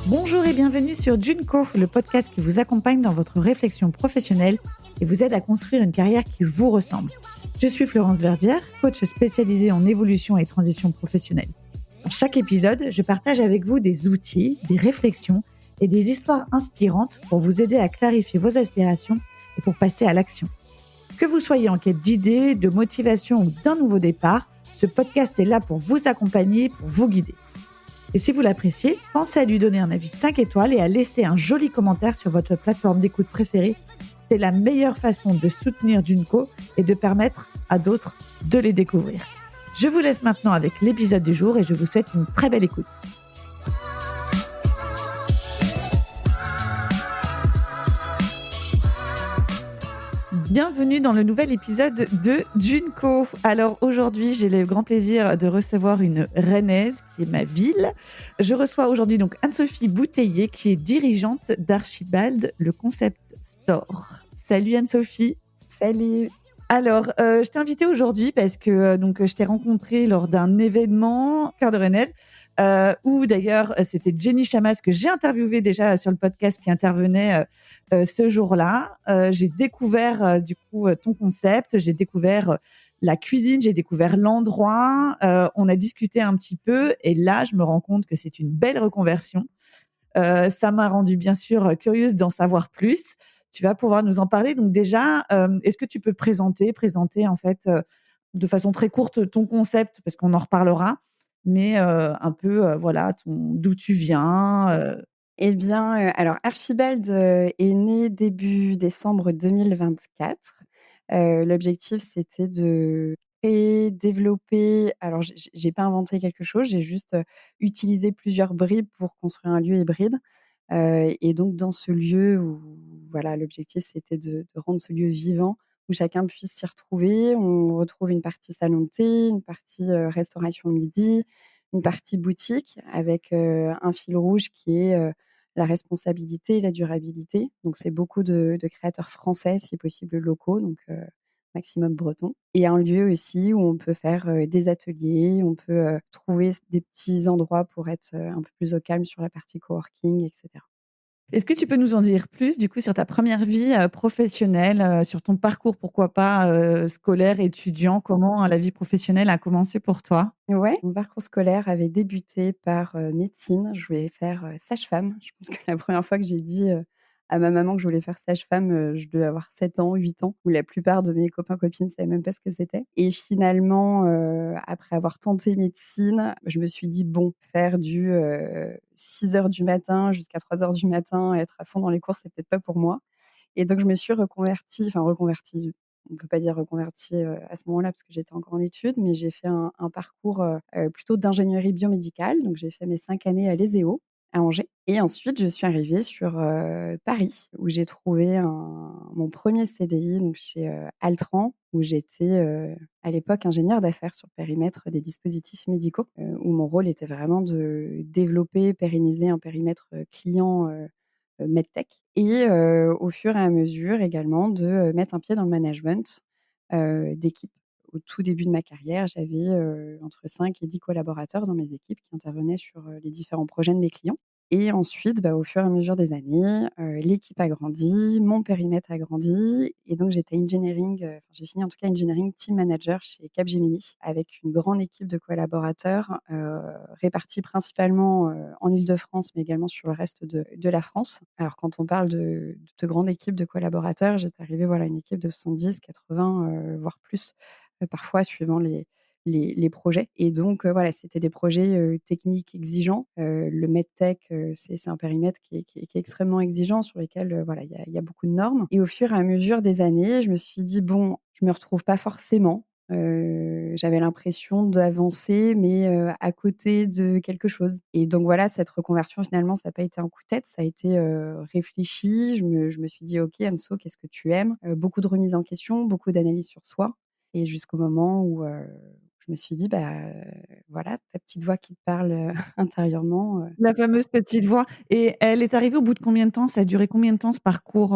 Bonjour et bienvenue sur Junko, le podcast qui vous accompagne dans votre réflexion professionnelle et vous aide à construire une carrière qui vous ressemble. Je suis Florence Verdière, coach spécialisée en évolution et transition professionnelle. Dans chaque épisode, je partage avec vous des outils, des réflexions et des histoires inspirantes pour vous aider à clarifier vos aspirations et pour passer à l'action. Que vous soyez en quête d'idées, de motivation ou d'un nouveau départ, ce podcast est là pour vous accompagner, pour vous guider. Et si vous l'appréciez, pensez à lui donner un avis 5 étoiles et à laisser un joli commentaire sur votre plateforme d'écoute préférée. C'est la meilleure façon de soutenir Junko et de permettre à d'autres de les découvrir. Je vous laisse maintenant avec l'épisode du jour et je vous souhaite une très belle écoute. Bienvenue dans le nouvel épisode de Junko. Alors aujourd'hui, j'ai le grand plaisir de recevoir une Rennaise qui est ma ville. Je reçois aujourd'hui donc Anne-Sophie Bouteiller qui est dirigeante d'Archibald, le concept store. Salut Anne-Sophie. Salut. Alors, je t'ai invitée aujourd'hui parce que je t'ai rencontrée lors d'un événement Cœur de Rennaise où d'ailleurs c'était Jenny Chamas que j'ai interviewée déjà sur le podcast qui intervenait ce jour-là. J'ai découvert du coup ton concept, j'ai découvert la cuisine, j'ai découvert l'endroit. On a discuté un petit peu et là je me rends compte que c'est une belle reconversion. Ça m'a rendue bien sûr curieuse d'en savoir plus. Tu vas pouvoir nous en parler. Donc déjà, est-ce que tu peux présenter en fait de façon très courte ton concept parce qu'on en reparlera, mais un peu voilà d'où tu viens. Eh bien, alors Archibald, est né début décembre 2024. L'objectif, c'était de créer, développer alors j'ai pas inventé quelque chose, j'ai juste, utilisé plusieurs bribes pour construire un lieu hybride. Et donc dans ce lieu où voilà, l'objectif, c'était de rendre ce lieu vivant, où chacun puisse s'y retrouver. On retrouve une partie salon de thé, une partie, restauration midi, une partie boutique avec, un fil rouge qui est, la responsabilité et la durabilité. Donc c'est beaucoup de créateurs français, si possible locaux, donc maximum bretons. Et un lieu aussi où on peut faire, des ateliers, on peut, trouver des petits endroits pour être, un peu plus au calme sur la partie coworking et cetera. Est-ce que tu peux nous en dire plus du coup sur ta première vie professionnelle, sur ton parcours, pourquoi pas scolaire, étudiant? Comment la vie professionnelle a commencé pour toi? Ouais, mon parcours scolaire avait débuté par, médecine. Je voulais faire, sage-femme. Je pense que la première fois que j'ai dit, à ma maman que je voulais faire sage-femme, je devais avoir 7 ans, 8 ans, où la plupart de mes copains, copines ne savaient même pas ce que c'était. Et finalement, après avoir tenté médecine, je me suis dit: «Bon, faire du, 6 heures du matin jusqu'à 3 heures du matin, être à fond dans les cours, c'est peut-être pas pour moi». Et donc je me suis reconvertie, on ne peut pas dire reconvertie, à ce moment-là parce que j'étais encore en études, mais j'ai fait un parcours, plutôt d'ingénierie biomédicale. Donc j'ai fait mes 5 années à l'ESEO, à Angers, et ensuite je suis arrivée sur, Paris où j'ai trouvé mon 1er CDI donc chez, Altran où j'étais, à l'époque ingénieure d'affaires sur le périmètre des dispositifs médicaux, où mon rôle était vraiment de développer, pérenniser un périmètre, client, medtech, et au fur et à mesure également de, mettre un pied dans le management, d'équipe. Au tout début de ma carrière, j'avais, entre 5 et 10 collaborateurs dans mes équipes qui intervenaient sur, les différents projets de mes clients. Et ensuite, bah, au fur et à mesure des années, l'équipe a grandi, mon périmètre a grandi, et donc j'ai fini en tout cas engineering team manager chez Capgemini avec une grande équipe de collaborateurs, répartis principalement, en Île-de-France, mais également sur le reste de la France. Alors quand on parle de grande équipe de collaborateurs, j'étais arrivée, voilà, à une équipe de 70-80, voire plus, parfois suivant les projets. Et donc voilà, c'était des projets, techniques exigeants. Le medtech, c'est un périmètre qui est extrêmement exigeant, sur lesquels, voilà, il y a beaucoup de normes. Et au fur et à mesure des années, je me suis dit: «Bon, je me retrouve pas forcément». J'avais l'impression d'avancer, mais à côté de quelque chose. Et donc voilà, cette reconversion, finalement, ça a pas été un coup de tête, ça a été, réfléchi. Je me suis dit: «OK Anso, qu'est-ce que tu aimes?» Beaucoup de remise en question, beaucoup d'analyse sur soi, et jusqu'au moment où me suis dit: voilà, ta petite voix qui te parle, intérieurement». La fameuse petite voix et elle est arrivée au bout de combien de temps? Ça a duré combien de temps ce parcours,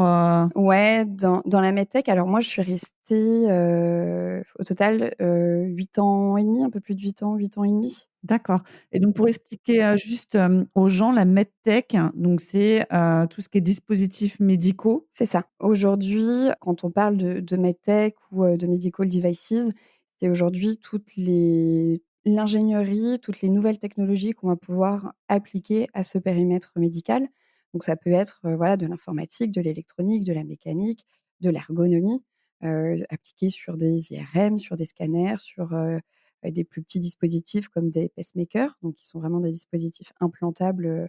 Ouais, dans la medtech, alors moi, je suis restée, au total, 8 ans et demi, un peu plus de 8 ans et demi. D'accord et donc pour expliquer, juste, aux gens, la medtech, donc c'est, tout ce qui est dispositifs médicaux? C'est ça. Aujourd'hui, quand on parle de medtech ou de medical devices, c'est aujourd'hui toutes les l'ingénierie, toutes les nouvelles technologies qu'on va pouvoir appliquer à ce périmètre médical. Donc ça peut être, voilà, de l'informatique, de l'électronique, de la mécanique, de l'ergonomie, appliquée sur des IRM, sur des scanners, sur, des plus petits dispositifs comme des pacemakers, donc qui sont vraiment des dispositifs implantables,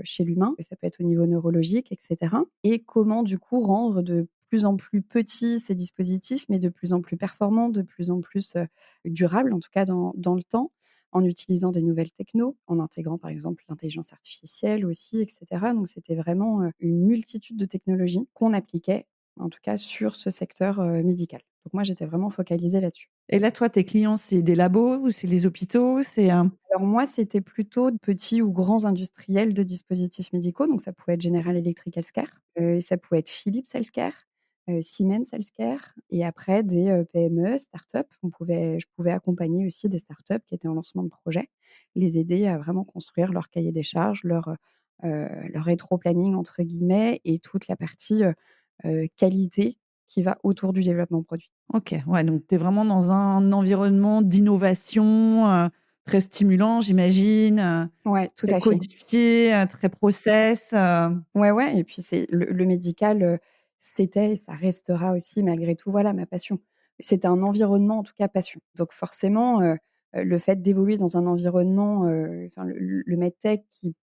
chez l'humain. Et ça peut être au niveau neurologique et cetera, et comment du coup rendre de plus en plus petits ces dispositifs, mais de plus en plus performants, de plus en plus, durables, en tout cas dans le temps, en utilisant des nouvelles technos, en intégrant par exemple l'intelligence artificielle aussi et cetera. Donc c'était vraiment, une multitude de technologies qu'on appliquait, en tout cas sur ce secteur, médical. Donc moi j'étais vraiment focalisée là-dessus. Et là, toi, tes clients, c'est des labos ou c'est les hôpitaux? C'est, Alors moi, c'était plutôt de petits ou grands industriels de dispositifs médicaux, donc ça pouvait être General Electric Healthcare, ça pouvait être Philips Healthcare, Siemens Healthcare, et après des, PME, start-up. Je pouvais accompagner aussi des start-up qui étaient en lancement de projet, les aider à vraiment construire leur cahier des charges, leur «rétro-planning» entre guillemets, et toute la partie, qualité qui va autour du développement produit. OK, ouais, donc tu es vraiment dans un environnement d'innovation, très stimulant, j'imagine, Ouais, tout très à fait. codifié, très process, Ouais, ouais, et puis c'est le médical, c'était et ça restera aussi malgré tout, voilà, ma passion. C'était un environnement, en tout cas passion. Donc forcément, le fait d'évoluer dans un environnement, enfin le medtech qui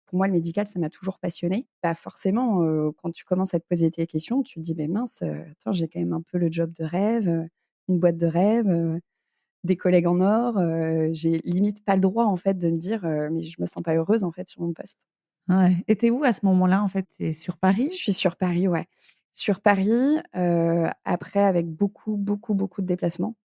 pour moi, le médical, ça m'a toujours passionnée. Bah, forcément, quand tu commences à te poser tes questions, tu te dis: «Beh, mince, attends, j'ai quand même un peu le job de rêve, une boîte de rêve, des collègues en or». J'ai limite pas le droit, en fait, de me dire, «Mais je me sens pas heureuse, en fait, sur mon poste». ouais et tu es où à ce moment-là, en fait? Tu es sur Je Paris? suis sur Paris, ouais. Sur Paris, après avec beaucoup, beaucoup, beaucoup de déplacements,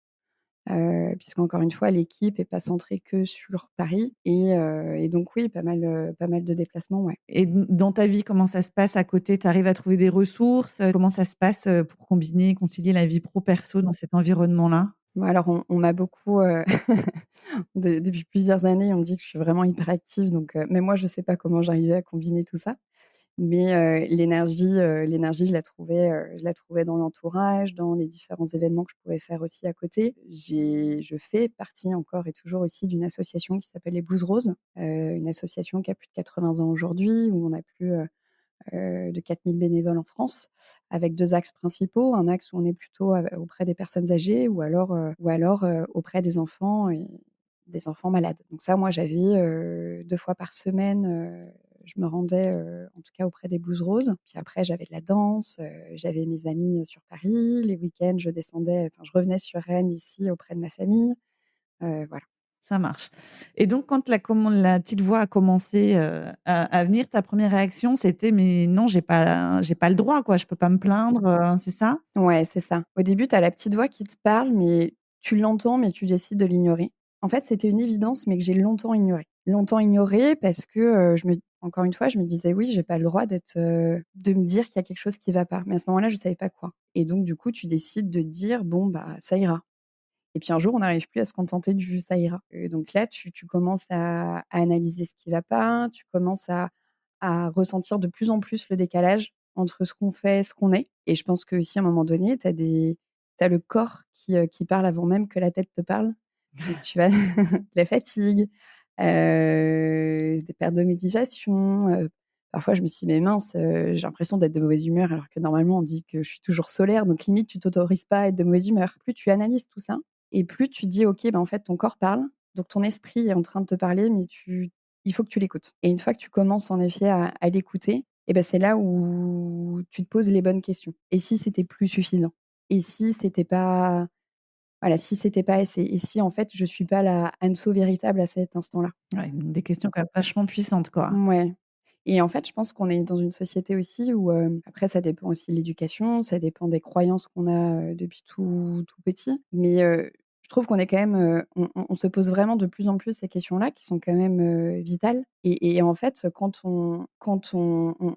puisqu'encore une fois l'équipe est pas centrée que sur Paris, et donc oui, pas mal de déplacements, ouais. Et dans ta vie, comment ça se passe à côté? Tu arrives à trouver des ressources? Comment ça se passe, pour combiner, concilier la vie pro, perso dans cet environnement-là? Bon alors on m'a beaucoup, depuis plusieurs années, on me dit que je suis vraiment hyperactive, donc même moi je sais pas comment j'arrivais à combiner tout ça. Mais l'énergie, je la trouvais dans l'entourage, dans les différents événements que je pouvais faire aussi à côté. Je fais partie encore et toujours aussi d'une association qui s'appelle les Blues Roses, une association qui a plus de 80 ans aujourd'hui, où on a plus, de 4 000 bénévoles en France, avec 2 axes principaux. Un axe où on est plutôt auprès des personnes âgées, ou alors, auprès des enfants malades. Donc ça, moi, j'avais, 2 fois par semaine, je me rendais, en tout cas auprès des Blues Roses. Puis après, j'avais de la danse, j'avais mes amis, sur Paris. Les week-ends, je revenais sur Rennes, ici, auprès de ma famille. Voilà. Ça marche et donc quand la petite voix a commencé, à venir, ta première réaction, c'était: «Mais non, j'ai pas le droit, quoi, je peux pas me plaindre», c'est ça? Ouais, c'est ça. Au début, tu as la petite voix qui te parle, mais tu l'entends, mais tu décides de l'ignorer. En fait, c'était une évidence, mais que j'ai longtemps ignoré. Longtemps ignoré parce que, encore une fois, je me disais: «Oui, j'ai pas le droit de me dire qu'il y a quelque chose qui va pas». Mais à ce moment-là, je savais pas quoi, et donc du coup, tu décides de dire: «Bon, bah, ça ira». Et puis un jour, on n'arrive plus à se contenter du «ça ira». Et donc là, tu commences à analyser ce qui va pas, tu commences à ressentir de plus en plus le décalage entre ce qu'on fait et ce qu'on est. Et je pense qu'aussi, à un moment donné, tu as le corps qui parle avant même que la tête te parle. Donc tu as de la fatigue, des pertes de motivation, parfois je me suis dit: «Mais mince, j'ai l'impression d'être de mauvaise humeur», alors que normalement on dit que je suis toujours solaire, donc limite tu t'autorises pas à être de mauvaise humeur. Plus tu analyses tout ça, et plus tu te dis: «OK, en fait ton corps parle, donc ton esprit est en train de te parler, mais il faut que tu l'écoutes». Et une fois que tu commences en effet à l'écouter, et ben c'est là où tu te poses les bonnes questions. Et si c'était plus suffisant? Et si c'était pas voilà, si c'était pas assez? Et si en fait je suis pas la Anso véritable à cet instant-là? Ouais, donc des questions quand même vachement puissantes, quoi. Ouais. Et en fait, je pense qu'on est dans une société aussi où, après ça dépend aussi de l'éducation, ça dépend des croyances qu'on a, depuis tout petit. Mais, je trouve qu'on est quand même, on se pose vraiment de plus en plus ces questions-là qui sont quand même, vitales et en fait, quand on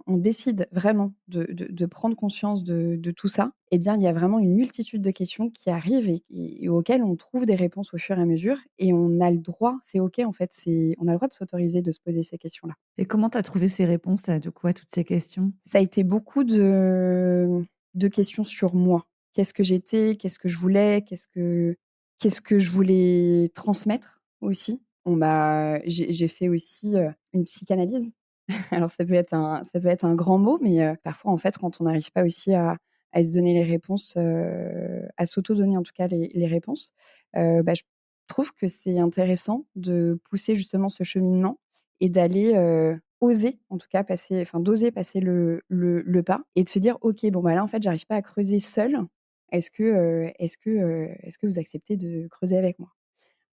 décide vraiment de prendre conscience de tout ça, eh bien, il y a vraiment une multitude de questions qui arrivent et auxquelles on trouve des réponses au fur et à mesure et on a le droit, c'est OK en fait, on a le droit de s'autoriser de se poser ces questions-là. Et comment tu as trouvé ces réponses à, du coup, à toutes ces questions? Ça a été beaucoup de questions sur moi. Qu'est-ce que j'étais? Qu'est-ce que je voulais? Qu'est-ce que je voulais transmettre aussi? J'ai fait aussi, une psychanalyse. Alors ça peut être un grand mot, mais parfois, en fait, quand on n'arrive pas aussi à se donner les réponses, à s'auto-donner en tout cas les réponses, je trouve que c'est intéressant de pousser justement ce cheminement et d'aller, oser en tout cas d'oser passer le pas et de se dire: «OK, bon, bah, là, en fait, j'arrive pas à creuser seule. Est-ce que vous acceptez de creuser avec moi?»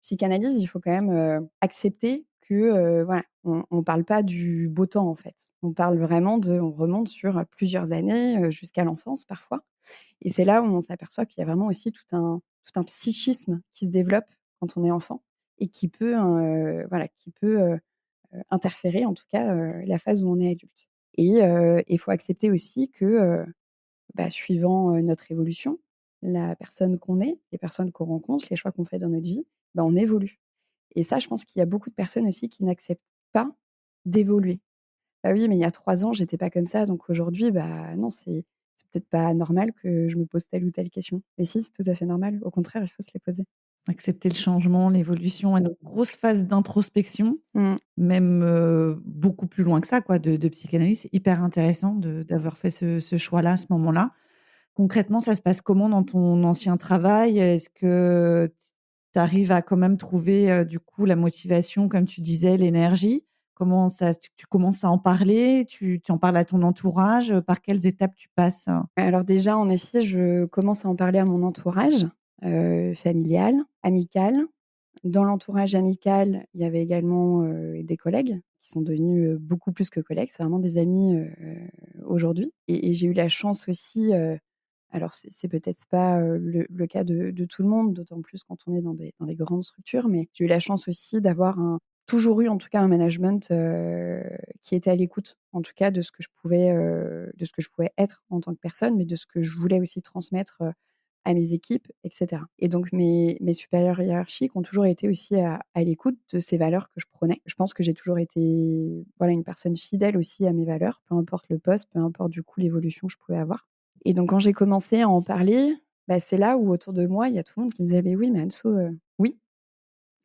Psychanalyse, il faut quand même, accepter que, voilà, on parle pas du beau temps, en fait. On parle vraiment on remonte sur, plusieurs années, jusqu'à l'enfance parfois et c'est là où on s'aperçoit qu'il y a vraiment aussi tout un psychisme qui se développe quand on est enfant et qui peut, voilà, interférer en tout cas, la phase où on est adulte et il faut accepter aussi que, suivant, notre évolution, la personne qu'on est, les personnes qu'on rencontre, les choix qu'on fait dans notre vie, on évolue et ça, je pense qu'il y a beaucoup de personnes aussi qui n'acceptent pas d'évoluer. «Bah, oui, mais il y a 3 ans, j'étais pas comme ça, donc aujourd'hui, bah, non, c'est peut-être pas normal que je me pose telle ou telle question». Mais si, c'est tout à fait normal. Au contraire, il faut se les poser. Accepter le changement, l'évolution, une grosse phase d'introspection, Mmh. même, beaucoup plus loin que ça, quoi, de psychanalyse. C'est hyper intéressant d'avoir fait ce choix-là, à ce moment-là. Concrètement, ça se passe comment dans ton ancien travail? Est-ce que tu arrives à quand même trouver, du coup, la motivation, comme tu disais, l'énergie? Comment ça tu commences à en parler? Tu en parles à ton entourage? Par quelles étapes tu passes? Alors déjà, en effet, je commence à en parler à mon entourage, familial, amical. Dans l'entourage amical, il y avait également, des collègues qui sont devenus, beaucoup plus que collègues. C'est vraiment des amis, aujourd'hui et j'ai eu la chance aussi, alors c'est peut-être pas, le cas de tout le monde, d'autant plus quand on est dans des grandes structures, mais j'ai eu la chance aussi d'avoir toujours eu en tout cas un management, qui était à l'écoute, en tout cas de ce que je pouvais être en tant que personne, mais de ce que je voulais aussi transmettre, à mes équipes et cetera et donc mes supérieurs hiérarchiques ont toujours été aussi à l'écoute de ces valeurs que je prônais. Je pense que j'ai toujours été, voilà, une personne fidèle aussi à mes valeurs, peu importe le poste, peu importe du coup l'évolution que je pouvais avoir et donc quand j'ai commencé à en parler, c'est là où autour de moi, il y a tout le monde qui me disait: «Mais oui, mais Anso, oui,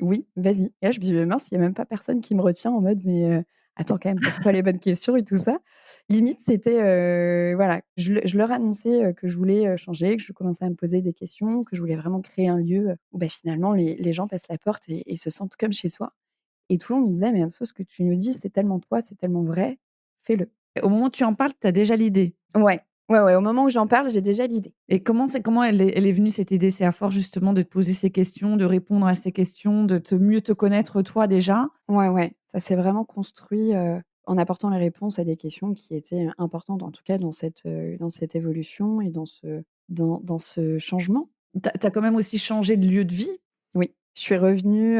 oui, vas-y» et là je me dis: «Mais mince, il y a même pas personne qui me retient en mode mais attends quand même, pose-toi les bonnes questions et tout ça». Limite c'était, voilà, je leur annonçais, que je voulais, changer, que je commençais à me poser des questions, que je voulais vraiment créer un lieu, où finalement les gens passent la porte et se sentent comme chez soi et tout le monde me disait: «Mais Anso, ce que tu nous dis, c'est tellement toi, c'est tellement vrai, fais-le». Au moment où tu en parles, tu as déjà l'idée? Ouais, ouais, ouais, au moment où j'en parle, j'ai déjà l'idée. Et comment elle est venue cette idée? C'est à force justement de te poser ces questions, de répondre à ces questions, de mieux te connaître toi déjà? Ouais, ouais, ça s'est vraiment construit, en apportant les réponses à des questions qui étaient, importantes, en tout cas dans cette évolution et dans ce changement. Tu as quand même aussi changé de lieu de vie? Oui, je suis revenue,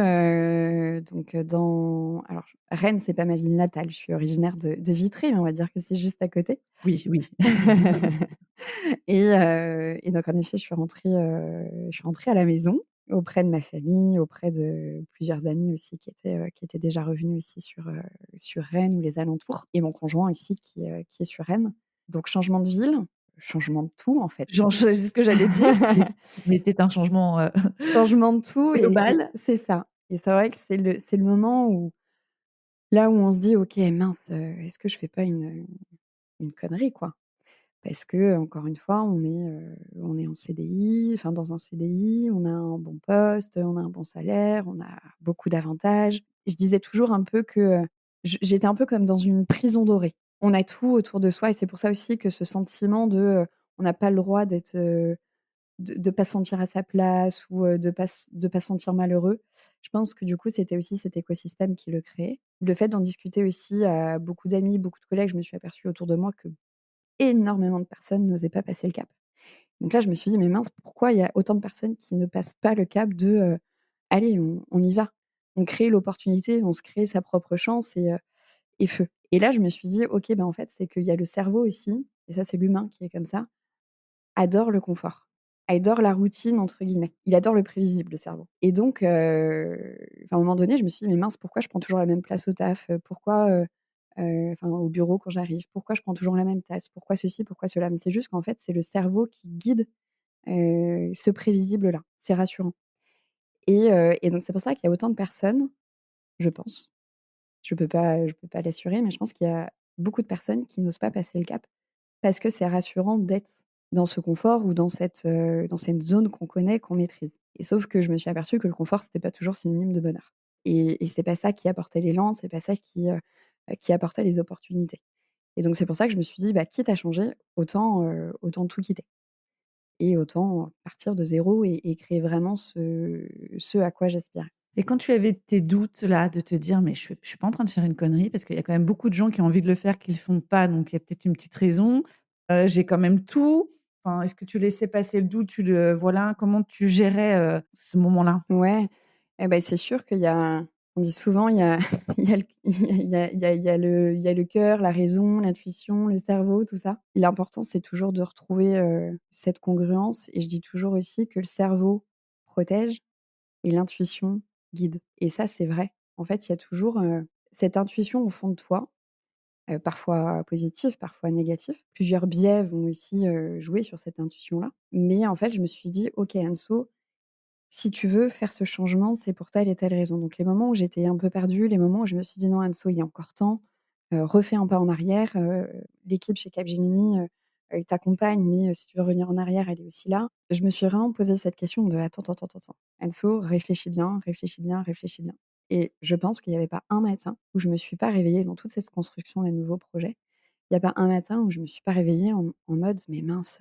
donc, dans alors Rennes, c'est pas ma ville natale, je suis originaire de Vitré, mais on va dire que c'est juste à côté. Oui, oui. Et donc en effet, je suis rentrée à la maison, auprès de ma famille, auprès de plusieurs amis aussi qui étaient déjà revenus aussi sur Rennes ou les alentours et mon conjoint aussi qui est sur Rennes. Donc changement de ville, changement de tout en fait. C'est ce que j'allais dire, mais c'est un changement, Changement de tout et global. c'est ça et c'est vrai que c'est le moment où là où on se dit: «OK, mince, est-ce que je fais pas une connerie, quoi?» Parce que encore une fois, on est en CDI, enfin dans un CDI, on a un bon poste, on a un bon salaire, on a beaucoup d'avantages. Je disais toujours un peu que, j'étais un peu comme dans une prison dorée. On a tout autour de soi et c'est pour ça aussi que ce sentiment on n'a pas le droit de pas se sentir à sa place ou, de pas se sentir malheureux. Je pense que du coup, c'était aussi cet écosystème qui le créait. Le fait d'en discuter aussi à beaucoup d'amis, beaucoup de collègues, je me suis aperçue autour de moi que énormément de personnes n'osaient pas passer le cap. Donc là, je me suis dit: «Mais mince, pourquoi il y a autant de personnes qui ne passent pas le cap de, allez, on y va. On crée l'opportunité, on se crée sa propre chance et feu». Et là, je me suis dit: «OK, ben, en fait, c'est qu'il y a le cerveau aussi, et ça, c'est l'humain qui est comme ça, adore le confort, adore la «routine» entre guillemets. Il adore le prévisible, le cerveau. Et donc, enfin, à un moment donné, je me suis dit: «Mais mince, pourquoi je prends toujours la même place au taf? Pourquoi, enfin, au bureau quand j'arrive? Pourquoi je prends toujours la même tasse? Pourquoi ceci? Pourquoi cela?» Mais c'est juste qu'en fait, c'est le cerveau qui guide, ce prévisible-là. C'est rassurant. Et donc c'est pour ça qu'il y a autant de personnes, je pense, je peux pas l'assurer, mais je pense qu'il y a beaucoup de personnes qui n'osent pas passer le cap parce que c'est rassurant d'être dans ce confort ou dans cette zone qu'on connaît, qu'on maîtrise. Et sauf que je me suis aperçue que le confort, c'était pas toujours synonyme de bonheur. Et c'est pas ça qui apportait l'élan, c'est pas ça qui apportait les opportunités. Et donc c'est pour ça que je me suis dit: «Bah, quitte à changer, autant tout quitter et autant partir de zéro et créer vraiment ce à quoi j'aspirais». Et quand tu avais tes doutes là, de te dire: «Mais je suis pas en train de faire une connerie», parce qu'il y a quand même beaucoup de gens qui ont envie de le faire, qui le font pas, donc il y a peut-être une petite raison. J'ai quand même tout. Enfin, est-ce que tu laissais passer le doute? Voilà, comment tu gérais, ce moment-là? Ouais, et bah, c'est sûr qu'il y a on dit souvent, il y a il y a le il y a le cœur, la raison, l'intuition, le cerveau, tout ça. L'important, c'est toujours de retrouver, cette congruence, et je dis toujours aussi que le cerveau protège et l'intuition guide, et ça, c'est vrai. En fait, il y a toujours, cette intuition au fond de toi, parfois positive, parfois négative. Plusieurs biais vont aussi, jouer sur cette intuition-là. Mais en fait, je me suis dit: «OK Anso, si tu veux faire ce changement, c'est pour telle et telle raison». Donc les moments où j'étais un peu perdue, les moments où je me suis dit: «Non Anso, il est encore temps, refais un pas en arrière, l'équipe chez Capgemini, t'accompagne, mais si tu veux revenir en arrière, elle est aussi là». Je me suis vraiment posé cette question de: «Attends, attends, attends, attends, Anso, réfléchis bien, réfléchis bien, réfléchis bien». Et je pense qu'il n'y avait pas un matin où je me suis pas réveillée dans toute cette construction des nouveaux projets. Il y a pas un matin où je me suis pas réveillée en mode: «Mais mince,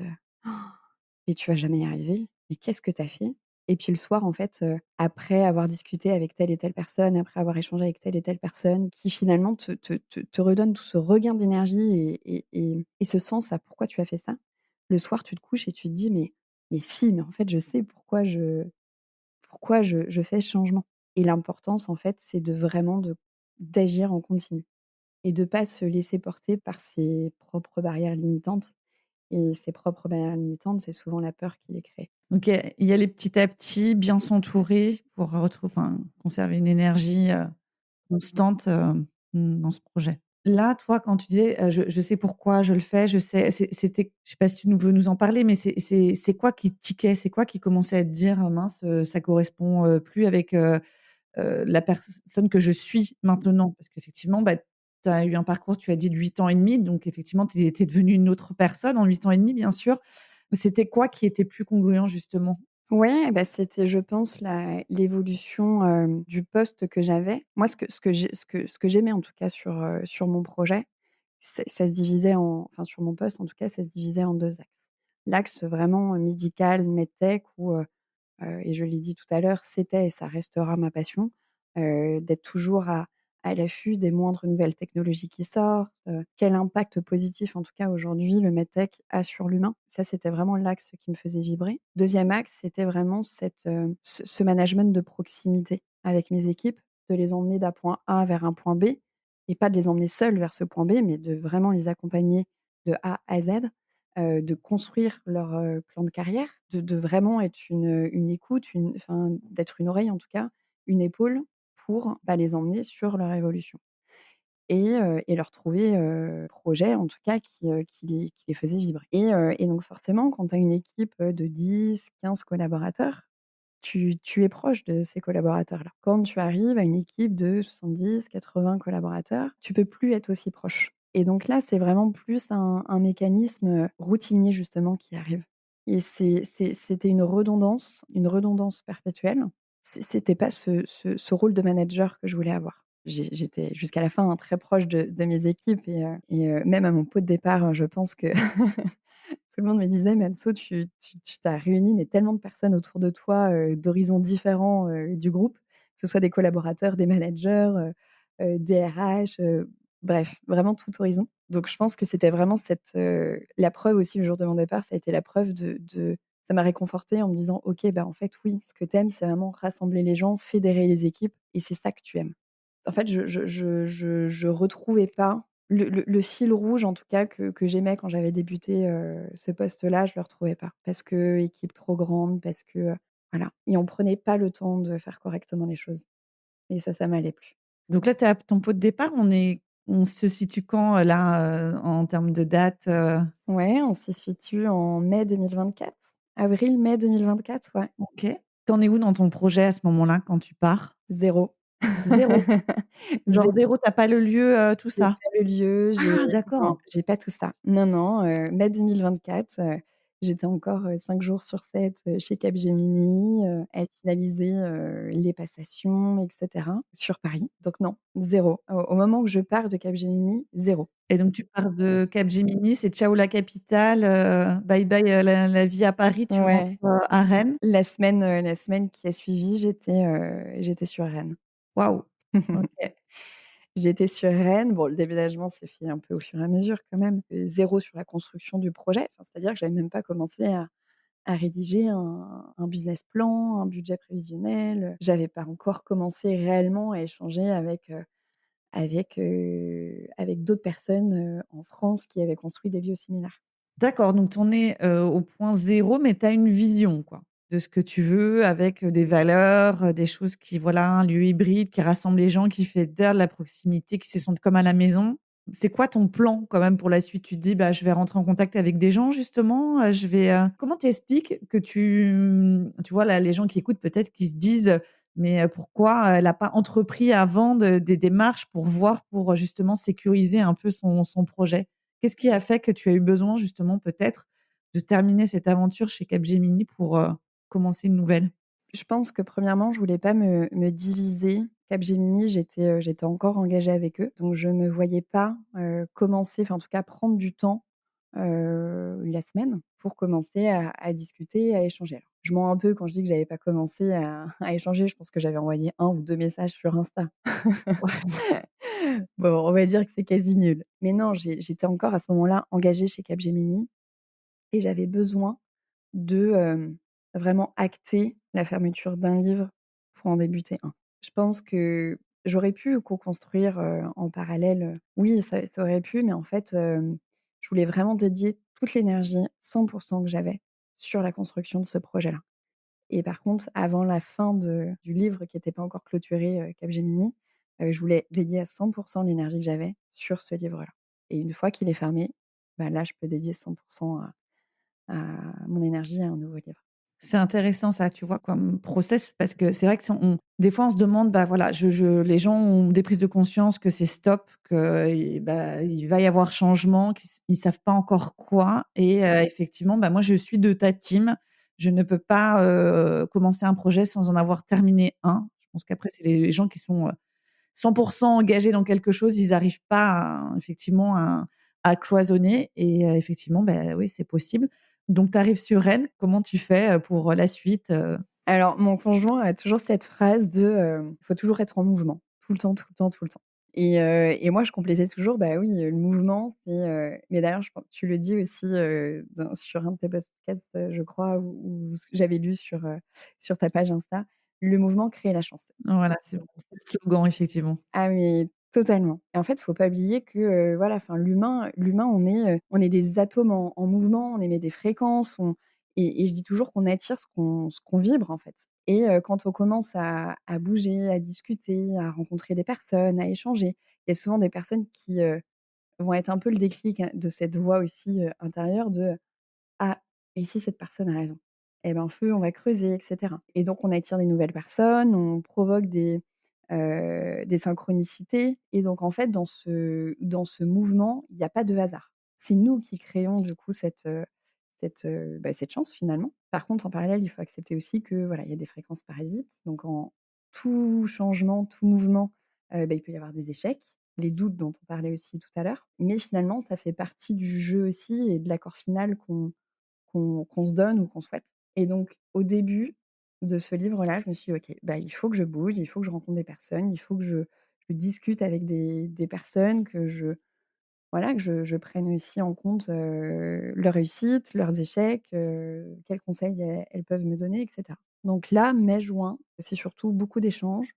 mais tu vas jamais y arriver. Mais qu'est-ce que tu as fait?» Et puis le soir, en fait, après avoir discuté avec telle et telle personne, après avoir échangé avec telle et telle personne qui finalement te redonne tout ce regain d'énergie et ce sens à pourquoi tu as fait ça. Le soir, tu te couches et tu te dis: «Mais si, mais en fait, je sais pourquoi je fais ce changement». Et l'importance, en fait, c'est de vraiment d'agir en continu et de pas se laisser porter par ses propres barrières limitantes, et ses propres barrières limitantes, c'est souvent la peur qui les crée. Donc il y aller petit à petit, bien s'entourer pour conserver une énergie, constante, dans ce projet. Là, toi, quand tu disais, «Je sais pourquoi je le fais, je sais», c'était, je sais pas si tu veux nous en parler, mais c'est quoi qui tiquait? C'est quoi qui commençait à te dire: «Mince, ça correspond, plus avec, la personne que je suis maintenant»? Parce qu'effectivement, bah, tu as eu un parcours, tu as dit, de 8 ans et demi, donc effectivement, tu es devenue une autre personne en 8 ans et demi, bien sûr. C'était quoi qui était plus congruent, justement? Ouais, bah, c'était, je pense, l'évolution, du poste que j'avais. Moi, ce que j'aimais en tout cas sur mon projet, ça se divisait enfin sur mon poste en tout cas, ça se divisait en 2 axes. L'axe vraiment, médical, medtech où, et je l'ai dit tout à l'heure, c'était et ça restera ma passion, d'être toujours à l'affût des moindres nouvelles technologies qui sortent, quel impact positif, en tout cas aujourd'hui, le medtech a sur l'humain. Ça, c'était vraiment l'axe qui me faisait vibrer. Deuxième axe, c'était vraiment ce management de proximité avec mes équipes, de les emmener d'un point A vers un point B et pas de les emmener seuls vers ce point B, mais de vraiment les accompagner de A à Z, de construire leur, plan de carrière, de vraiment être une écoute, enfin, d'être une oreille en tout cas, une épaule pour, bah, les emmener sur leur évolution et leur trouver, projet en tout cas qui les faisait vibrer et donc forcément quand tu as une équipe, de 10-15 collaborateurs, tu es proche de ces collaborateurs-là. Quand tu arrives à une équipe de 70-80 collaborateurs, tu peux plus être aussi proche et donc là, c'est vraiment plus un mécanisme, routinier justement qui arrive et c'était une redondance perpétuelle. C'était pas ce rôle de manager que je voulais avoir. J'étais jusqu'à la fin, hein, très proche de mes équipes et même à mon pot de départ, je pense que tout le monde me disait: «Mais Anso, tu t'as réuni mais tellement de personnes autour de toi, d'horizons différents, du groupe, que ce soit des collaborateurs, des managers, des RH, bref, vraiment tout horizon». Donc je pense que c'était vraiment la preuve aussi le jour de mon départ, ça a été la preuve de ça m'a réconfortée en me disant: «OK, bah, en fait, oui, ce que tu aimes, c'est vraiment rassembler les gens, fédérer les équipes et c'est ça que tu aimes». En fait, je retrouvais pas le fil rouge, en tout cas, que j'aimais quand j'avais débuté, ce poste-là, je le retrouvais pas. Parce que équipe trop grande, parce que, voilà, et on prenait pas le temps de faire correctement les choses et ça m'allait plus. Donc là, tu à ton pot de départ, on se situe quand, là, en termes de date, Ouais, on s'y situe en mai 2024. Avril-mai 2024, ouais. OK. Tu en es où dans ton projet à ce moment-là, quand tu pars? 0. Zéro. Genre 0. zéro, tu pas le lieu, tout J'ai ça? pas le lieu, Ah non, d'accord. j'ai pas tout ça. Non, non, mai 2024, j'étais encore, 5 jours sur 7, chez Capgemini, à finaliser, les passations et cetera, sur Paris. Donc non, 0. Au moment où je pars de Capgemini, 0. Et donc tu pars de Capgemini, c'est ciao la capitale, bye bye, la vie à Paris, tu rentres, Ouais, à Rennes? la semaine qui a suivi, j'étais sur Rennes. Waouh! OK. J'étais sur Rennes. Bon, le déménagement s'est fait un peu au fur et à mesure quand même. 0 sur la construction du projet. Enfin, c'est-à-dire que j'avais même pas commencé à rédiger un business plan, un budget prévisionnel. J'avais pas encore commencé réellement à échanger avec d'autres personnes, en France qui avaient construit des biosimilaires. D'accord, donc tu en es, au point zéro, mais tu as une vision, quoi, de ce que tu veux avec, des valeurs, des choses qui voilà, un lieu hybride qui rassemble les gens, qui fédère de la proximité, qui se sentent comme à la maison. C'est quoi ton plan quand même pour la suite? Tu te dis: «Bah, je vais rentrer en contact avec des gens justement, je vais», comment tu expliques que tu vois là, les gens qui écoutent peut-être qui se disent, «Mais, pourquoi elle a pas entrepris avant des démarches pour voir, pour, justement sécuriser un peu son projet?» Qu'est-ce qui a fait que tu as eu besoin justement peut-être de terminer cette aventure chez Capgemini pour, commencer une nouvelle? Je pense que premièrement, je voulais pas me diviser. Capgemini, j'étais encore engagée avec eux, donc je me voyais pas, commencer, enfin en tout cas prendre du temps, la semaine pour commencer à discuter, à échanger. Alors, je mens un peu quand je dis que j'avais pas commencé à à échanger, je pense que j'avais envoyé un ou 2 messages sur Insta. Bon, on va dire que c'est quasi nul. Mais non, j'étais encore à ce moment-là engagée chez Capgemini et j'avais besoin de, vraiment acter la fermeture d'un livre pour en débuter un. Je pense que j'aurais pu co-construire, en parallèle, oui, ça aurait pu, mais en fait, je voulais vraiment dédier toute l'énergie, 100 que j'avais sur la construction de ce projet-là. Et par contre, avant la fin du livre qui était pas encore clôturé, Capgemini, je voulais dédier à 100 l'énergie que j'avais sur ce livre-là. Et une fois qu'il est fermé, bah, là, je peux dédier 100 à mon énergie à un nouveau livre. C'est intéressant ça, tu vois, comme process parce que c'est vrai que si on des fois on se demande, bah, voilà, je les gens ont des prises de conscience que c'est stop, que bah, il va y avoir changement, ils savent pas encore quoi et effectivement, bah, moi je suis de ta team. Je ne peux pas, commencer un projet sans en avoir terminé un. Je pense qu'après c'est les gens qui sont, 100 engagés dans quelque chose, ils arrivent pas effectivement à cloisonner et effectivement, bah, oui, c'est possible. Donc tu arrives sur Rennes, comment tu fais, pour la suite, Alors mon conjoint a toujours cette phrase de, «Il faut toujours être en mouvement, tout le temps, tout le temps, tout le temps». Et moi je complètais toujours: «Bah oui, le mouvement c'est, mais d'ailleurs je pense tu le dis aussi, sur un de tes podcasts, je crois, ou ce que j'avais lu sur ta page Insta: «Le mouvement crée la chance». voilà, c'est le slogan effectivement. Ah mais totalement. Et en fait, faut pas oublier que, voilà, enfin l'humain on est des atomes en mouvement, on émet des fréquences, et je dis toujours qu'on attire ce qu'on vibre, en fait. Et quand on commence à bouger, à discuter, à rencontrer des personnes, à échanger, il y a souvent des personnes qui, vont être un peu le déclic, hein, de cette voix aussi, intérieure de: «Ah, et si cette personne a raison? Et ben, feu, on va creuser et cetera». Et donc on attire des nouvelles personnes, on provoque des synchronicités, et donc en fait dans ce mouvement, il y a pas de hasard. C'est nous qui créons du coup cette chance finalement. Par contre, en parallèle, il faut accepter aussi que voilà, il y a des fréquences parasites, donc en tout changement, tout mouvement, il peut y avoir des échecs, les doutes dont on parlait aussi tout à l'heure, mais finalement ça fait partie du jeu aussi et de l'accord final qu'on se donne ou qu'on souhaite. Et donc au début de ce livre-là, je me suis dit: «OK, bah, il faut que je bouge, il faut que je rencontre des personnes, il faut que je discute avec des personnes, que je voilà, que je prenne aussi en compte, leurs réussites, leurs échecs, quels conseils elles peuvent me donner et cetera. Donc là, mai, juin, c'est surtout beaucoup d'échanges.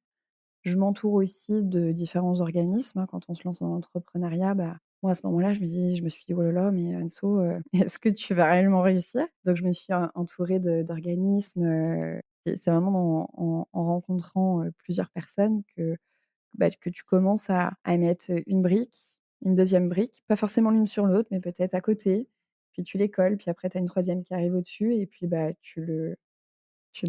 Je m'entoure aussi de différents organismes, hein. Quand on se lance dans l'entrepreneuriat, bah, moi, à ce moment-là, je me suis dit: «Oh là là, mais Anso, est-ce que tu vas réellement réussir?» Donc je me suis entourée d'organismes, et c'est vraiment en rencontrant, plusieurs personnes que, bah, que tu commences à mettre, une brique, une deuxième brique, pas forcément l'une sur l'autre, mais peut-être à côté, puis tu les colles, puis après tu as une troisième qui arrive au-dessus et puis, bah, tu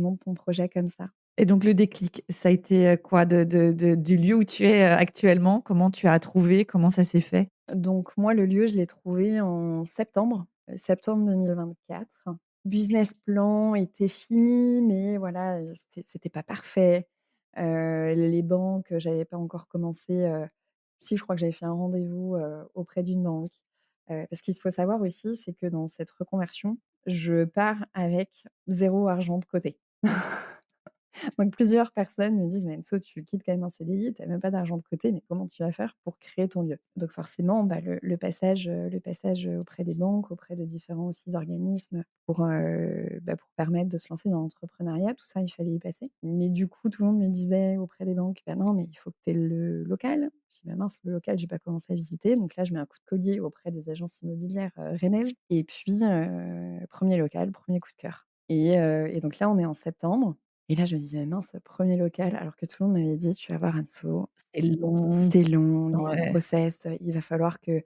montes ton projet comme ça. Et donc le déclic, ça a été, quoi? Du lieu où tu es, actuellement? Comment tu as trouvé? Comment ça s'est fait? Donc moi, le lieu, je l'ai trouvé en septembre, septembre 2024. Business plan était fini, mais voilà, c'était pas parfait. Les banques, j'avais pas encore commencé, si je crois que j'avais fait un rendez-vous, auprès d'une banque. Parce qu'il faut savoir aussi, c'est que dans cette reconversion, je pars avec zéro argent de côté. Donc plusieurs personnes me disent: «Mais Anso, tu quittes quand même un CDI, tu as même pas d'argent de côté, mais comment tu vas faire pour créer ton lieu?» Donc forcément, bah, le passage, auprès des banques, auprès de différents aussi organismes pour, bah, pour permettre de se lancer dans l'entrepreneuriat, tout ça, il fallait y passer. Mais du coup, tout le monde me disait auprès des banques: «Bah, non, mais il faut que tu aies le local». Je dis: «Bah, mince, le local, j'ai pas commencé à visiter». Donc là, je mets un coup de collier auprès des agences immobilières, rennaises et puis, 1er local, premier coup de cœur et donc là, on est en septembre et là, je me dis: «Mais mince, premier local», alors que tout le monde m'avait dit: «Tu vas voir Anso, C'est long. c'est long, les Ouais. process, il va falloir que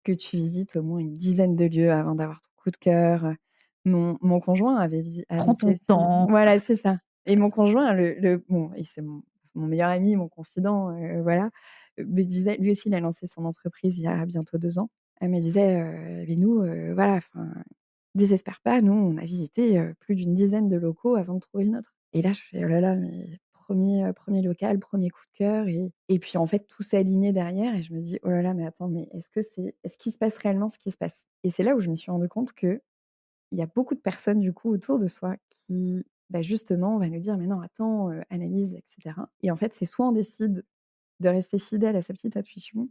tu visites au moins une dizaine de lieux avant d'avoir ton coup de cœur». Mon conjoint a Prends lancé ton aussi temps. voilà, c'est ça et mon conjoint, le bon et c'est mon meilleur ami, mon confident, voilà, me disait lui aussi, il a lancé son entreprise il y a bientôt 2 ans. Elle me disait: «Mais nous, voilà, enfin, désespère pas, nous, on a visité, plus d'une dizaine de locaux avant de trouver le nôtre». Et là, je fais: «Oh là là, mais premier local, premier coup de cœur» et puis, en fait, tout s'est aligné derrière et je me dis: «Oh là là, mais attends, mais est-ce qu'il se passe réellement ce qui se passe?» Et c'est là où je me suis rendu compte qu'il y a beaucoup de personnes, du coup, autour de soi qui, bah, justement, va nous dire: «Mais non, attends, analyse et cetera» et en fait, c'est soit on décide de rester fidèle à sa petite intuition,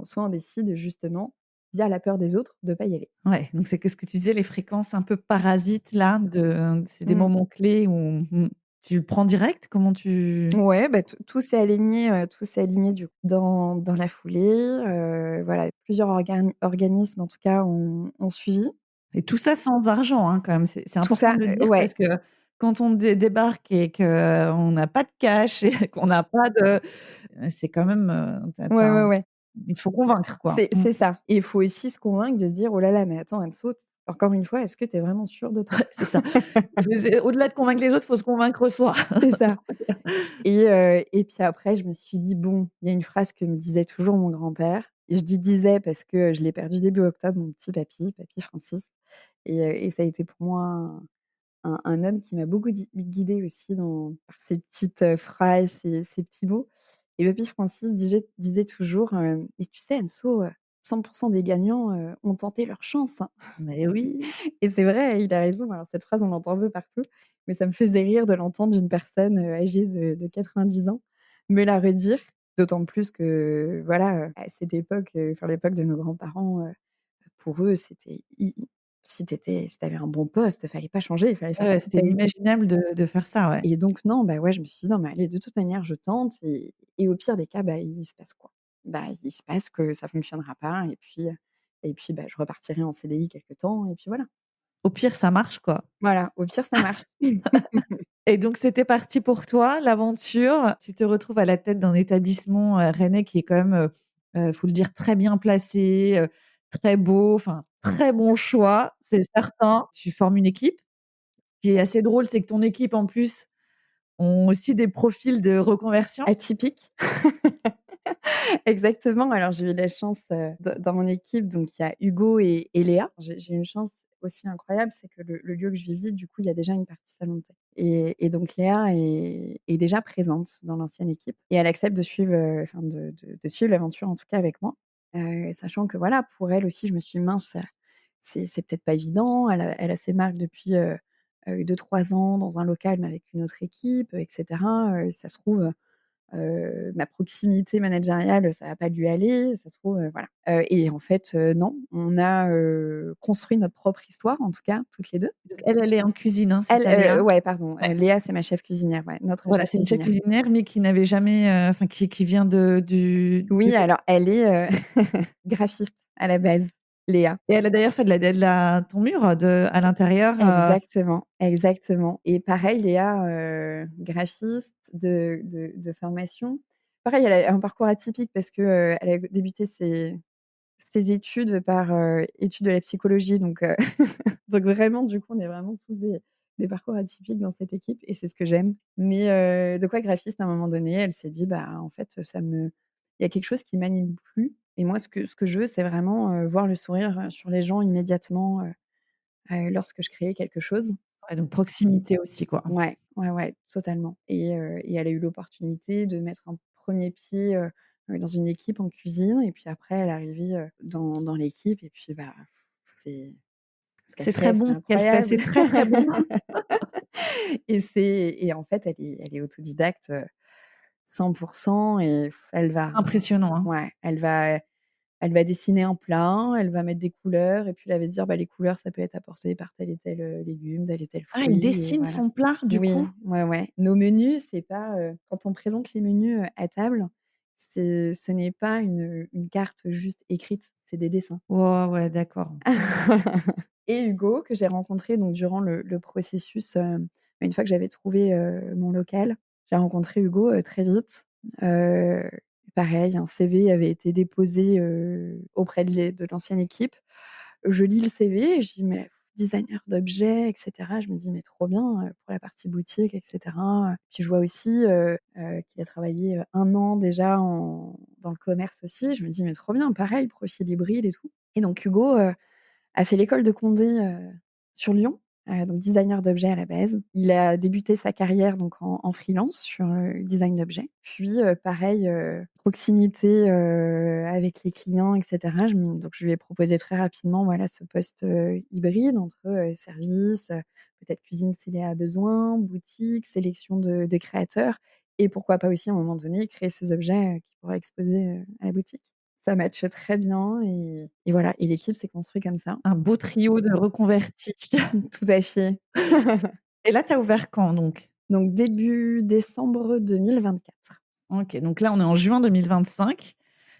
soit on décide, justement, via la peur des autres, de pas y aller. Ouais, donc c'est ce que tu disais, les fréquences un peu parasites là, c'est des Mmh. moments clés où, tu le prends direct? Comment tu Ouais, bah, tout s'est aligné du coup dans la foulée, voilà, plusieurs organismes en tout cas ont suivi. et tout ça sans argent, hein, quand même, c'est Tout important ça, de le dire ouais, parce que quand on débarque et qu'on n'a pas de cash et qu'on n'a pas de c'est quand même, tu ouais, ouais, as ouais, il faut convaincre quoi. c'est ça et il faut aussi se convaincre de se dire: «Oh là là, mais attends Anne-Sout, encore une fois, est-ce que tu es vraiment sûre de toi?» C'est ça. C'est au-delà de convaincre les autres, il faut se convaincre soi. C'est ça et puis après je me suis dit: «Bon», il y a une phrase que me disait toujours mon grand-père et je dis «disait» parce que je l'ai perdu début octobre, mon petit papy Francis et ça a été pour moi un homme qui m'a beaucoup guidée aussi par ses petites, phrases, ses petits mots et Papy Francis disait toujours, «Mais tu sais Anso, 100 des gagnants, ont tenté leur chance, hein». Mais oui. Et c'est vrai, il a raison. Alors cette phrase, on l'entend un peu partout, mais ça me faisait rire de l'entendre d'une personne, âgée de 90 ans me la redire. D'autant plus que voilà, à cette époque, enfin l'époque de nos grands-parents, pour eux, c'était si tu avais un bon poste, fallait pas changer, il fallait faire Ouais, toute c'était ta vie inimaginable de faire ça, ouais. et donc non, bah, ouais, je me suis dit: «Non, mais allez, de toute manière, je tente et au pire des cas, bah, il se passe quoi? Bah, il se passe que ça fonctionnera pas et puis, bah, je repartirai en CDI quelque temps et puis voilà». Au pire, ça marche, quoi. Voilà, au pire, ça marche. Et donc c'était parti pour toi, l'aventure. Tu te retrouves à la tête d'un établissement, rennais qui est quand même, faut le dire, très bien placé, très beau, enfin, très bon choix, c'est certain. Tu formes une équipe. Ce qui est assez drôle, c'est que ton équipe, en plus, ont aussi des profils de reconversion. Atypique. Exactement. Alors, j'ai eu la chance, dans mon équipe, donc il y a Hugo et Léa. J'ai une chance aussi incroyable, c'est que le lieu que je visite, du coup, il y a déjà une partie salon de thé et donc Léa est déjà présente dans l'ancienne équipe et elle accepte de suivre, enfin de suivre l'aventure, en tout cas avec moi, sachant que, voilà, pour elle aussi, je me suis dit: «Mince, c'est peut-être pas évident». Elle a ses marques depuis, 2-3 ans dans un local, mais avec une autre équipe, et cetera. Ça se trouve, ma proximité managériale, ça va pas lui aller, ça se trouve, voilà. Et en fait, non, on a, construit notre propre histoire, en tout cas, toutes les 2. Donc elle, elle est en cuisine, hein, c'est Elle, ça, Léa? ouais, pardon, Ouais. Léa, c'est ma chef cuisinière, ouais, notre Voilà, chef c'est une chef cuisinière. cuisinière, mais qui n'avait jamais, enfin qui vient du Oui, alors elle est, graphiste à la base, Léa. et elle a d'ailleurs fait de la ton mur à l'intérieur, Exactement, exactement. Et pareil, Léa, graphiste de formation. Pareil, elle a un parcours atypique parce que, elle a débuté ses études par, études de la psychologie, donc donc vraiment, du coup, on est vraiment tous des parcours atypiques dans cette équipe et c'est ce que j'aime. Mais donc ouais, graphiste, à un moment donné, elle s'est dit: «Bah, en fait, il y a quelque chose qui m'anime plus et moi, ce que je veux, c'est vraiment, voir le sourire, sur les gens immédiatement, lorsque je crée quelque chose». ouais, donc proximité aussi, quoi. Ouais, ouais, ouais, totalement. Et elle a eu l'opportunité de mettre un premier pied, dans une équipe en cuisine et puis après elle est arrivée, dans l'équipe et puis, bah, c'est ce qu'elle C'est très fait, c'est bon ce qu'elle fait, c'est incroyable. très, très bon. Et en fait, elle est autodidacte, 100 et elle va Impressionnant, hein. ouais, elle va dessiner un plat, elle va mettre des couleurs et puis elle va se dire: «Bah, les couleurs, ça peut être apporté par tel et tel, légume, tel et tel Ah, elle fruit» et dessine voilà. son plat, du coup? Oui, ouais, ouais. Nos menus, c'est pas, quand on présente les menus, à table, ce n'est pas une carte juste écrite, c'est des dessins. Ouais, ouais, d'accord. Et Hugo, que j'ai rencontré donc durant le processus, une fois que j'avais trouvé, mon local, j'ai rencontré Hugo, très vite. Heu, Pareil, un CV avait été déposé, auprès de l'ancienne équipe. Je lis le CV et je dis: «Mais designer d'objets» et cetera. Je me dis: «Mais trop bien, pour la partie boutique» et cetera. Puis je vois aussi, qu'il a travaillé, 1 an déjà dans le commerce aussi. Je me dis: «Mais trop bien», pareil, profil hybride et tout. Et donc Hugo, a fait l'école de Condé, sur Lyon, donc designer d'objets à la base. Il a débuté sa carrière donc en freelance sur le design d'objets. Puis, pareil, proximité, avec les clients et cetera. Donc je lui ai proposé très rapidement, voilà, ce poste, hybride entre, service, peut-être cuisine s'il y a besoin, boutique, sélection de créateurs et pourquoi pas aussi à un moment donné créer ces objets, qu'il pourra exposer, à la boutique. Ça matche très bien et voilà et l'équipe s'est construite comme ça. Un beau trio de reconvertis. Tout à fait. Et là, tu as ouvert quand donc? Donc début décembre 2024. OK, donc là, on est en juin 2025.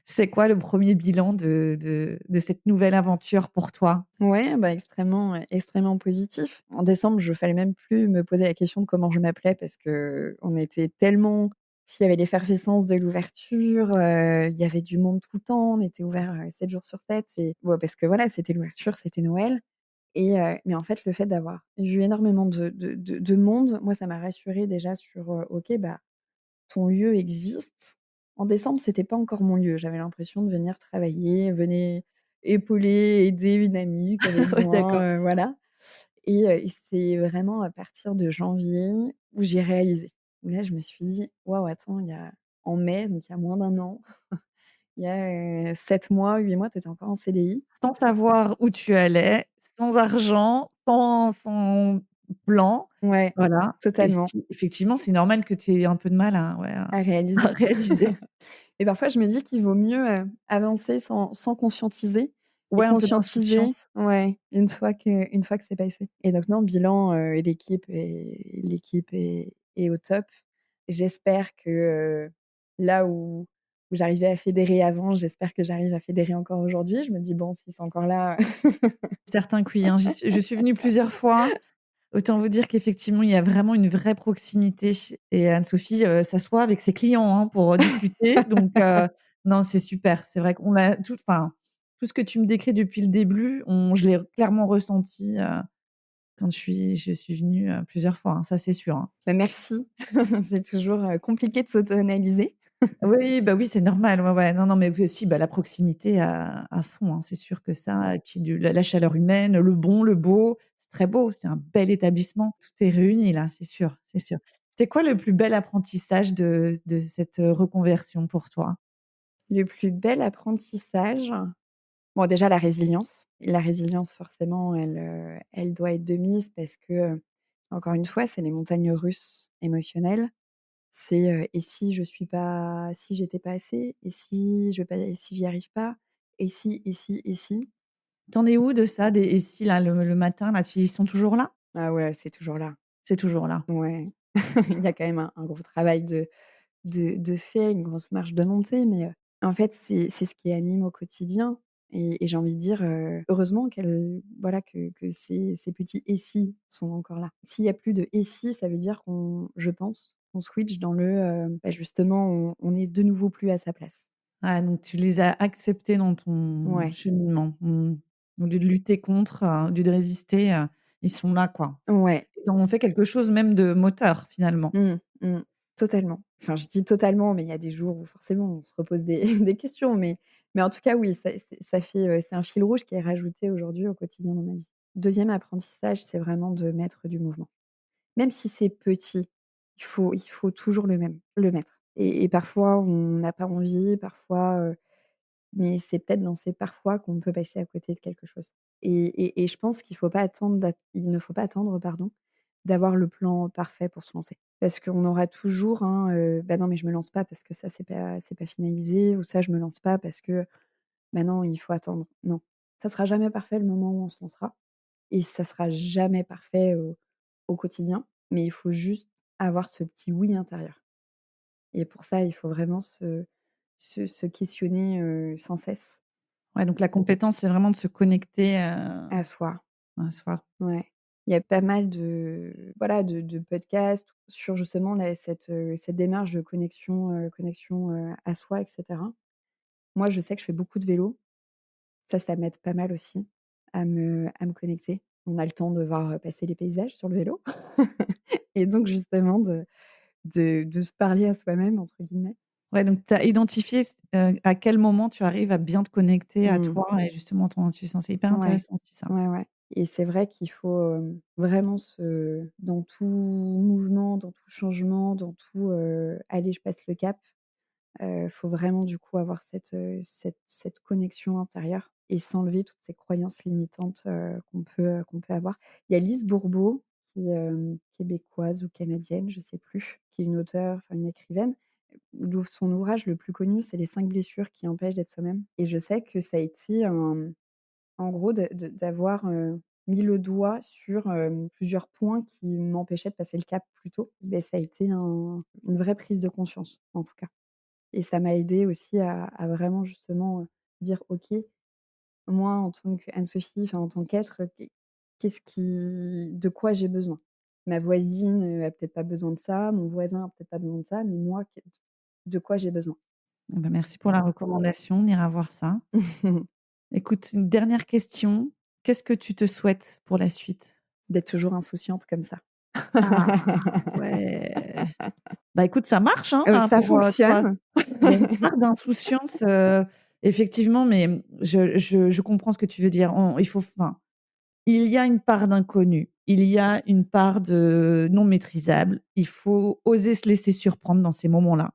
C'est quoi le premier bilan de cette nouvelle aventure pour toi? Ouais, bah, extrêmement, extrêmement positif. En décembre, je fallait même plus me poser la question de comment je m'appelais parce qu'on était tellement puis il y avait l'effervescence de l'ouverture, il y avait du monde tout le temps, on était ouvert, 7 jours sur 7 et ouais, parce que voilà, c'était l'ouverture, c'était Noël. Mais en fait, le fait d'avoir vu énormément de monde, moi, ça m'a rassurée déjà sur, OK, bah, ton lieu existe. En décembre, c'était pas encore mon lieu. J'avais l'impression de venir travailler, venir épauler, aider une amie qui avait Ouais, d'accord. besoin, voilà. Et c'est vraiment à partir de janvier où j'ai réalisé. Où là, je me suis dit: «Waouh, attends, il y a en mai, donc il y a moins d'un an, il y a, 7 mois, 8 mois, tu étais encore en CDI». Sans savoir où tu allais, sans argent, sans plan, Ouais, voilà et totalement, si effectivement, c'est normal que tu aies un peu de mal à ouais, à à à réaliser. réaliser. Et parfois, je me dis qu'il vaut mieux, avancer sans conscientiser et Ouais, un peu conscientiser, d'insouciance. ouais, une fois que c'est passé. Et donc non, bilan, l'équipe est au top. J'espère que, là où j'arrivais à fédérer avant, j'espère que j'arrive à fédérer encore aujourd'hui. Je me dis: «Bon, si c'est encore là». Certains que oui, hein, je suis venue plusieurs fois. Autant vous dire qu'effectivement, il y a vraiment une vraie proximité et Anne-Sophie, s'assoit avec ses clients, hein, pour, discuter donc non, c'est super. C'est vrai qu'on a tout enfin, tout ce que tu me décris depuis le début, je l'ai clairement ressenti, quand je suis venue, plusieurs fois, hein, ça c'est sûr, hein. Bah, merci. C'est toujours, compliqué de s'auto-analyser. Oui, bah, oui, c'est normal, ouais, ouais. Non, non, mais oui aussi, bah, la proximité à fond, hein, c'est sûr que ça et puis la chaleur humaine, le bon, le beau, c'est très beau, c'est un bel établissement. Tout est réuni là, c'est sûr, c'est sûr. C'est quoi le plus bel apprentissage de cette, reconversion pour toi? Le plus bel apprentissage. Bon, déjà la résilience. La résilience forcément, elle doit être de mise parce que, encore une fois, c'est les montagnes russes émotionnelles. C'est, «Et si je suis pas si j'étais pas assez? Et si je vais pas et si j'y arrive pas? Et si, et si, et si?» Tu es où de ça, des «et si» là, le matin là, ils sont toujours là? Ah ouais, c'est toujours là. C'est toujours là. Ouais. Il y a quand même un gros travail de fait, une grosse marge de montée, mais en fait, c'est ce qui anime au quotidien et j'ai envie de dire, heureusement voilà, que ces petits «et si» sont encore là. S'il y a plus de «et si», ça veut dire je pense, qu'on switch dans justement, on est de nouveau plus à sa place. Ah donc tu les as acceptés dans ton Ouais, cheminement. Mmh. Au lieu de lutter contre, au lieu de résister, ils sont là quoi. ouais. Ils t'en ont fait quelque chose même de moteur finalement. Mmh, mmh. Totalement. Enfin, je dis totalement, mais il y a des jours où forcément on se repose des des questions, mais en tout cas, oui, ça fait, c'est un fil rouge qui est rajouté aujourd'hui au quotidien dans ma vie. Deuxième apprentissage, c'est vraiment de mettre du mouvement. Même si c'est petit, il faut toujours le mettre et parfois on n'a pas envie, parfois, mais c'est peut-être dans ces parfois qu'on peut passer à côté de quelque chose et je pense il ne faut pas attendre, pardon, d'avoir le plan parfait pour se lancer. Parce qu'on aura toujours «Bah, non, mais je me lance pas parce que ça, c'est pas finalisé» ou «Ça, je me lance pas parce que, bah, non, il faut attendre». Non, ça sera jamais parfait le moment où on se lancera et ça sera jamais parfait au quotidien, mais il faut juste avoir ce petit «oui» intérieur et pour ça, il faut vraiment se questionner, sans cesse Ouais donc la compétence, c'est vraiment de se connecter, à soi. à soi. Ouais. Il y a pas mal voilà, de podcasts sur justement cette démarche de connexion à soi et cetera. Moi, je sais que je fais beaucoup de vélo. Ça m'aide pas mal aussi à me connecter. On a le temps de voir, passer les paysages sur le vélo et donc justement de se «parler à soi-même» entre guillemets. Ouais donc tu as identifié à quel moment tu arrives à bien te connecter à Mmh. toi et justement ton intuition. C'est hyper Ouais. intéressant aussi ça. Ouais, ouais et c'est vrai qu'il faut, vraiment dans tout mouvement, dans tout changement, dans tout, «Allez, je passe le cap», faut vraiment du coup avoir cette connexion intérieure et s'enlever toutes ces croyances limitantes, qu'on peut avoir. Il y a Lise Bourbeau qui est, québécoise ou canadienne, je sais plus, qui est une auteure, enfin une écrivaine. Son ouvrage le plus connu, c'est «Les 5 blessures qui empêchent d'être soi-même» et je sais que ça a été en gros d'avoir, mis le doigt sur, plusieurs points qui m'empêchaient de passer le cap plus tôt. Beh, ça a été une vraie prise de conscience, en tout cas et ça m'a aidée aussi à vraiment justement, dire: «OK, moi en tant qu'Anne-Sophie, enfin en tant qu'être, de quoi j'ai besoin? Ma voisine, a peut-être pas besoin de ça, mon voisin a peut-être pas besoin de ça, mais moi, de quoi j'ai besoin?» Eh bah, merci pour la recommandation, on ira voir ça. Écoute, une dernière question, qu'est-ce que tu te souhaites pour la suite? D'être toujours insouciante comme ça. Ah ouais! Bah, écoute, ça marche, hein, enfin Ça pour, tu vois? fonctionne. Il y a une part d'insouciance, effectivement, mais je comprends ce que tu veux dire. Il y a une part d'inconnu, il y a une part de non maîtrisable. Il faut oser se laisser surprendre dans ces moments-là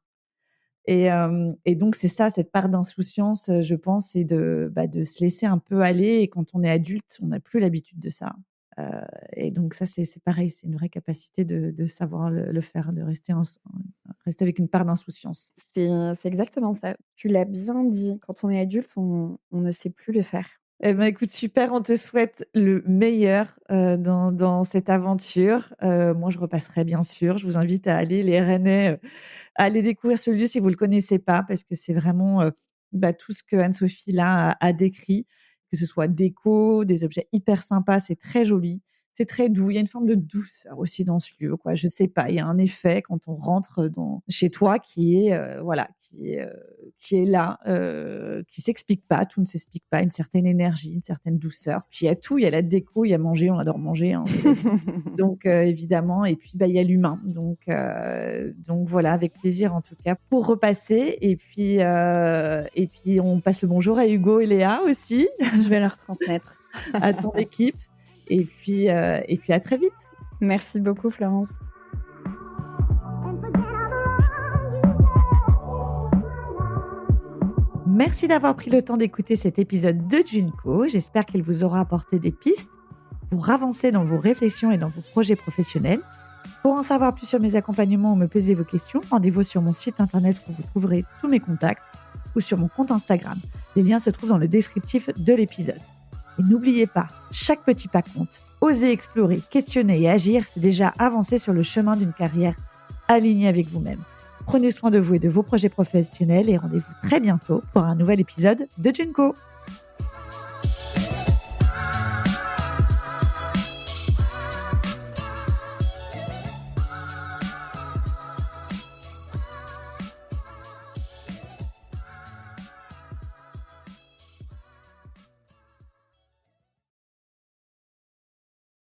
et donc c'est ça, cette part d'insouciance, je pense, c'est de se laisser un peu aller et quand on est adulte, on n'a plus l'habitude de ça, heu et donc ça, c'est pareil, c'est une vraie capacité de savoir le faire, de rester avec une part d'insouciance. C'est exactement ça. Tu l'as bien dit. Quand on est adulte, on ne sait plus le faire. Eh ben, écoute, super, on te souhaite le meilleur, dans cette aventure. Moi, je repasserai bien sûr. Je vous invite à aller les Rennais, à aller découvrir ce lieu si vous le connaissez pas, parce que c'est vraiment, tout ce que Anne-Sophie là a décrit, que ce soit déco, des objets hyper sympas, c'est très joli, c'est très doux. Il y a une forme de douceur aussi dans ce lieu, quoi. Je sais pas, il y a un effet quand on rentre dans chez toi qui est, voilà, qui est là, qui s'explique pas, tout ne s'explique pas, une certaine énergie, une certaine douceur. Puis il y a tout, il y a la déco, il y a manger, on adore manger, hein, donc évidemment et puis, il y a l'humain donc voilà, avec plaisir en tout cas pour repasser et puis on passe le bonjour à Hugo et Léa aussi, Je vais leur transmettre. à ton équipe et puis à très vite. Merci beaucoup Florence. Merci d'avoir pris le temps d'écouter cet épisode de Junko. J'espère qu'il vous aura apporté des pistes pour avancer dans vos réflexions et dans vos projets professionnels. Pour en savoir plus sur mes accompagnements ou me poser vos questions, rendez-vous sur mon site internet où vous trouverez tous mes contacts ou sur mon compte Instagram. Les liens se trouvent dans le descriptif de l'épisode. Et n'oubliez pas, chaque petit pas compte. Osez explorer, questionner et agir, c'est déjà avancer sur le chemin d'une carrière alignée avec vous-même. Prenez soin de vous et de vos projets professionnels et rendez-vous très bientôt pour un nouvel épisode de Junko.